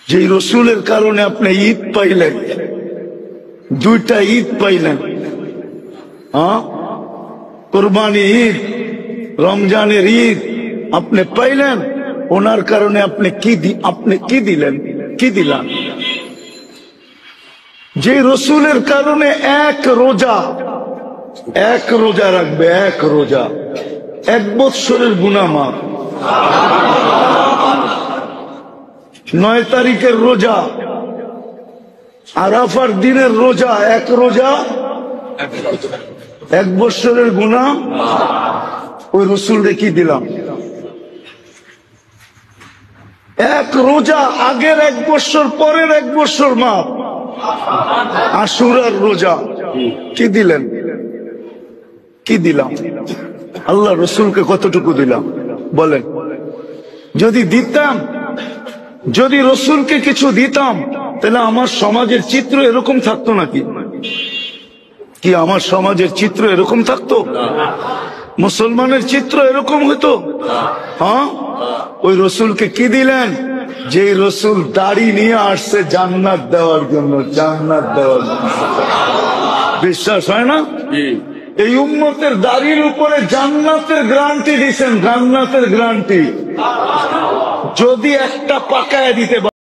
যে রসুলের কারণে আপনি ঈদ পাইলেন, দুইটা ঈদ পাইলেন, কোরবানি ঈদ, রমজানের ঈদ আপনি পাইলেন, ওনার কারণে আপনি কি দিলেন, কি দিলেন? যে রসুলের কারণে এক রোজা রাখবে, এক রোজা, 1 বৎসরের গুনাহ মাফ। 9 তারিখের রোজা, আরাফার দিনের রোজা, এক রোজা 1 বৎসরের গুনাহ। ওই রসুলরে কি দিলাম? এক রোজা, আগের 1 বৎসর, পরের 1 বৎসর মাফ। আশুরার রোজা কি দিলেন? কি দিলাম? আল্লাহ রসুলকে কতটুকু দিলাম বলেন? যদি দিতাম, যদি রসুলকে কিছু দিতাম, তাহলে আমার সমাজের চিত্র এরকম থাকতো নাকি? কি আমার সমাজের চিত্র এরকম থাকতো? মুসলমানের চিত্র এরকম হতো? হ্যাঁ, ওই রসুলকে কি দিলেন? যে রসুল দাড়ি নিয়ে আসছে জান্নাত দেওয়ার জন্য, জান্নাত দেওয়ার জন্য। বিশ্বাস হয় না? এই উম্মতের দাড়ির উপরে জান্নাতের গ্যারান্টি দিয়েছেন, জান্নাতের গ্যারান্টি। যদি একটা পাকায় দিতে